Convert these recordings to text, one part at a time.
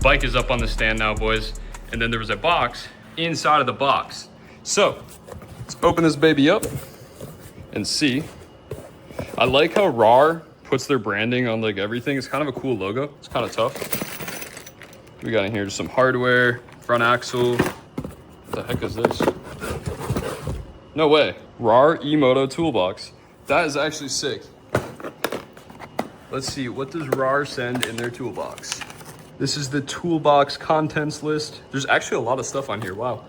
bike is up on the stand now, boys. And then there was a box inside of the box. So let's open this baby up and see. I like how RAWRR puts their branding on like everything. It's kind of a cool logo. It's kind of tough. We got in here just some hardware, front axle. What the heck is this? No way. RAWRR Emoto toolbox. That is actually sick. Let's see, what does RAWRR send in their toolbox? This is the toolbox contents list. There's actually a lot of stuff on here, wow.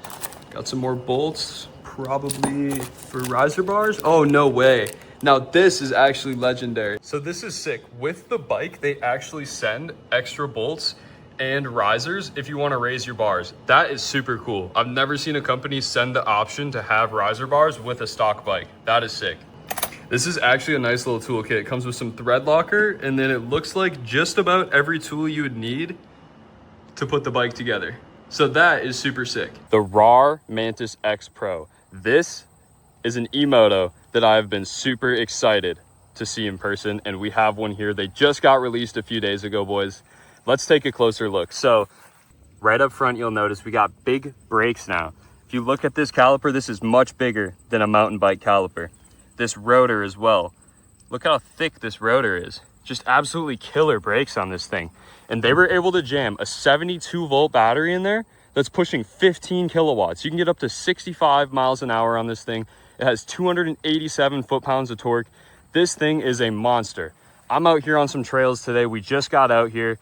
Got some more bolts, probably for riser bars. Oh, no way. Now this is actually legendary. So this is sick. With the bike, they actually send extra bolts and risers if you want to raise your bars. That is super cool. I've never seen a company send the option to have riser bars with a stock bike. That is sick. This is actually a nice little toolkit. It comes with some thread locker, and then it looks like just about every tool you would need to put the bike together. So that is super sick. The RAWRR Mantis X Pro. This is an Emoto that I've been super excited to see in person, and we have one here. They just got released a few days ago, boys. Let's take a closer look. So right up front, you'll notice we got big brakes now. If you look at this caliper, this is much bigger than a mountain bike caliper. This rotor as well. Look how thick this rotor is. Just absolutely killer brakes on this thing. And they were able to jam a 72 volt battery in there that's pushing 15 kilowatts. You can get up to 65 miles an hour on this thing. It has 287 foot-pounds of torque. This thing is a monster. I'm out here on some trails today. We just got out here.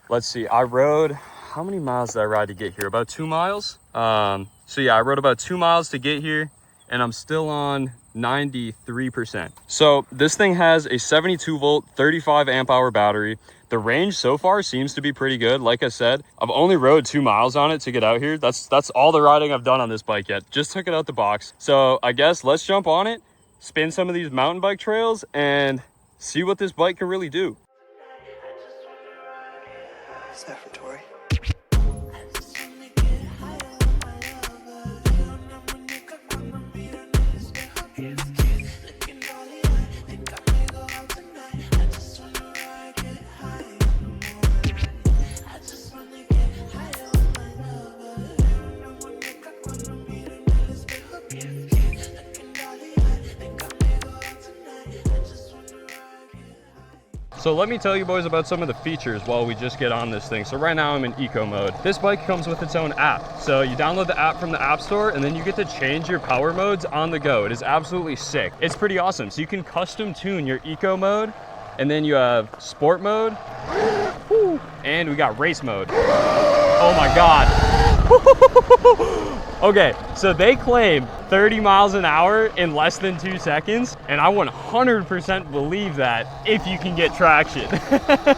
Let's see, I rode, how many miles did I ride to get here? About 2 miles? So yeah, I rode about 2 miles to get here, and I'm still on 93%. So this thing has a 72 volt, 35 amp hour battery. The range so far seems to be pretty good. Like I said, I've only rode 2 miles on it to get out here. That's all the riding I've done on this bike yet. Just took it out the box. So I guess let's jump on it, spin some of these mountain bike trails, and see what this bike can really do. Is that from Tori? So let me tell you boys about some of the features while we just get on this thing. So right now I'm in eco mode. This bike comes with its own app. So you download the app from the App Store, and then you get to change your power modes on the go. It is absolutely sick. It's pretty awesome. So you can custom tune your eco mode, and then you have sport mode, and we got race mode. Oh my God. Okay, so they claim 30 miles an hour in less than 2 seconds, and I 100% believe that if you can get traction.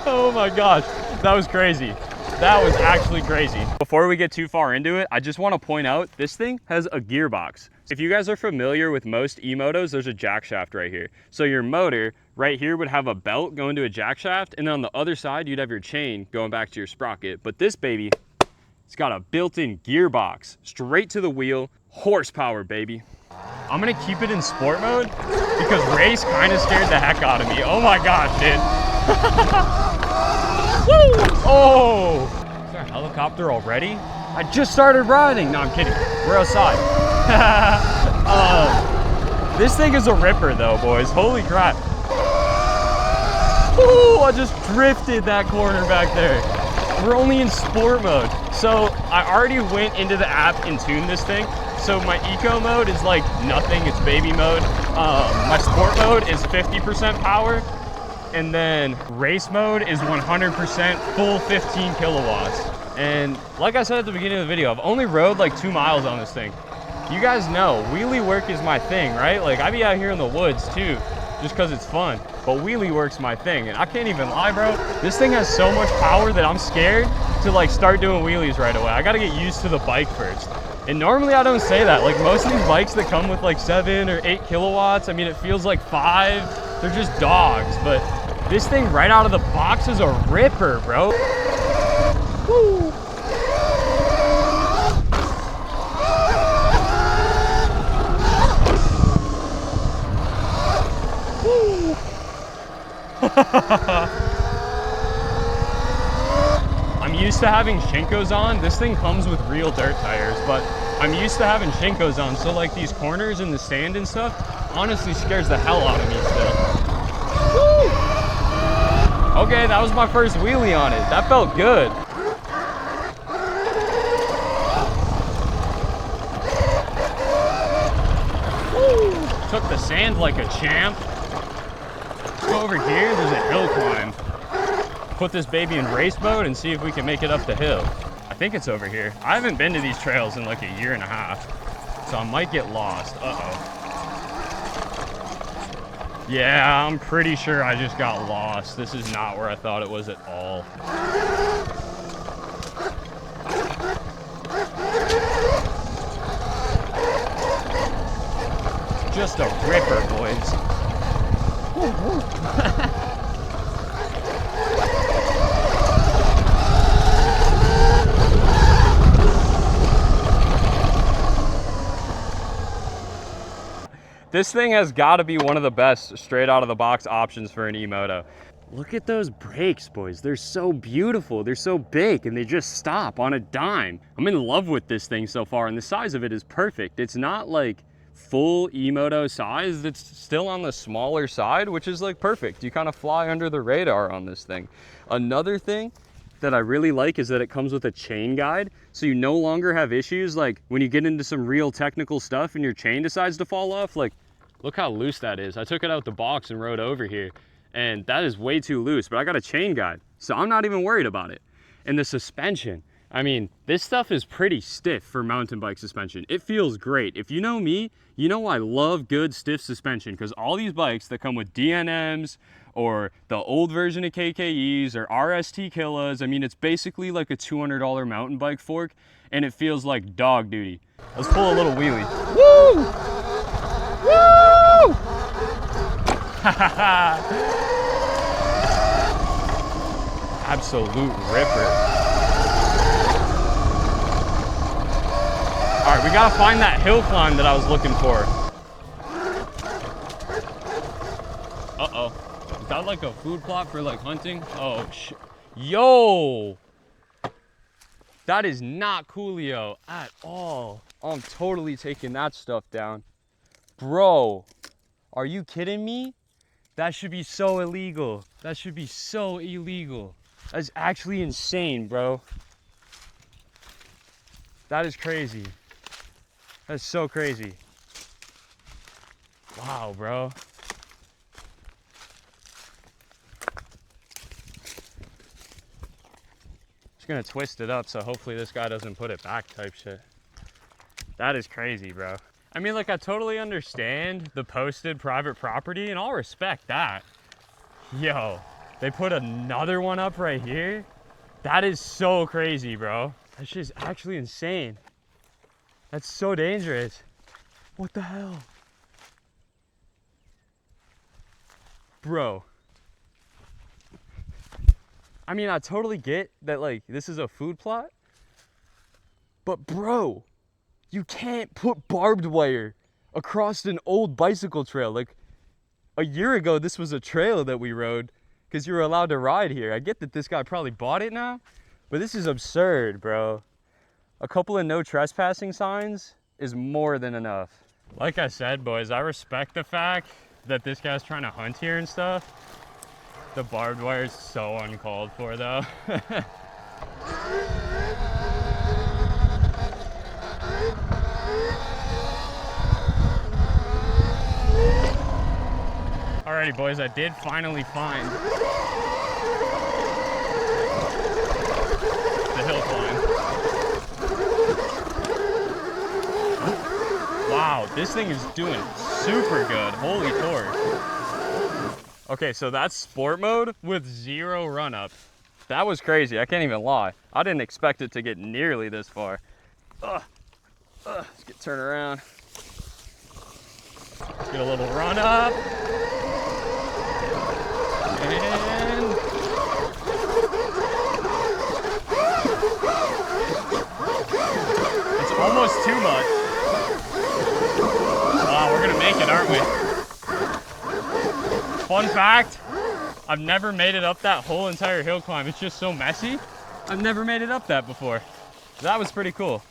Oh my gosh, that was crazy. That was actually crazy. Before we get too far into it, I just want to point out this thing has a gearbox. If you guys are familiar with most Emotos, there's a jack shaft right here. So your motor right here would have a belt going to a jack shaft, and then on the other side, you'd have your chain going back to your sprocket. But this baby, it's got a built-in gearbox, straight to the wheel, horsepower, baby. I'm gonna keep it in sport mode because race kind of scared the heck out of me. Oh my gosh, dude. Woo! Oh! Is there a helicopter already? I just started riding. No, I'm kidding. We're outside. This thing is a ripper though, boys. Holy crap. Woo! I just drifted that corner back there. We're only in sport mode. So I already went into the app and tuned this thing. So my eco mode is like nothing, it's baby mode. My sport mode is 50% power. And then race mode is 100% full 15 kilowatts. And like I said at the beginning of the video, I've only rode like 2 miles on this thing. You guys know wheelie work is my thing, right? Like I be out here in the woods too, just cause it's fun. But wheelie work's my thing, and I can't even lie, bro. This thing has so much power that I'm scared to like start doing wheelies right away. I gotta get used to the bike first. And normally I don't say that. Like most of these bikes that come with like 7 or 8 kilowatts, I mean, it feels like 5. They're just dogs. But this thing right out of the box is a ripper, bro. Woo. I'm used to having Shinkos on. This thing comes with real dirt tires, but I'm used to having Shinkos on, so like these corners in the stand and stuff honestly scares the hell out of me still. Woo! Okay, that was my first wheelie on it. That felt good. Woo! Took the sand like a champ. Let's go over here. There's a hill climb. Put this baby in race mode and see if we can make it up the hill. I think it's over here. I haven't been to these trails in like a year and a half, so I might get lost. Uh-oh. Yeah, I'm pretty sure I just got lost. This is not where I thought it was at all. Just a ripper, boys. This thing has got to be one of the best straight out of the box options for an Emoto. Look at those brakes, boys. They're so beautiful. They're so big and they just stop on a dime. I'm in love with this thing so far, and the size of it is perfect. It's not like full Emoto size. It's still on the smaller side, which is like perfect. You kind of fly under the radar on this thing. Another thing that I really like is that it comes with a chain guide, so you no longer have issues like when you get into some real technical stuff and your chain decides to fall off. Like, look how loose that is. I took it out the box and rode over here, and that is way too loose, but I got a chain guide, so I'm not even worried about it. And the suspension, I mean, this stuff is pretty stiff for mountain bike suspension. It feels great. If you know me, you know I love good stiff suspension, because all these bikes that come with DNMs or the old version of KKEs or RST Killas, I mean, it's basically like a $200 mountain bike fork, and it feels like dog duty. Let's pull a little wheelie. Woo! Woo! Absolute ripper. All right, we gotta find that hill climb that I was looking for. Uh-oh. Is that like a food plot for like hunting? Oh, shit. Yo! That is not coolio at all. I'm totally taking that stuff down. Bro, are you kidding me? That should be so illegal. That should be so illegal. That's actually insane, bro. That is crazy. That's so crazy. Wow, bro. Just gonna twist it up so hopefully this guy doesn't put it back type shit. That is crazy, bro. I mean, like, I totally understand the posted private property, and I'll respect that. Yo, they put another one up right here? That is so crazy, bro. That's just actually insane. That's so dangerous. What the hell? Bro. I mean, I totally get that, like, this is a food plot, but bro, you can't put barbed wire across an old bicycle trail. Like, a year ago, this was a trail that we rode because you were allowed to ride here. I get that this guy probably bought it now, but this is absurd, bro. A couple of no trespassing signs is more than enough. Like I said, boys, I respect the fact that this guy's trying to hunt here and stuff. The barbed wire is so uncalled for, though. Alrighty, boys, I did finally find the hill climb. Wow, this thing is doing super good. Holy torque. Okay, so that's sport mode with 0 run up. That was crazy, I can't even lie. I didn't expect it to get nearly this far. Let's get turned around. Let's get a little run up. And it's almost too much. Wow, we're gonna make it, aren't we? Fun fact, I've never made it up that whole entire hill climb. It's just so messy. I've never made it up that before. That was pretty cool.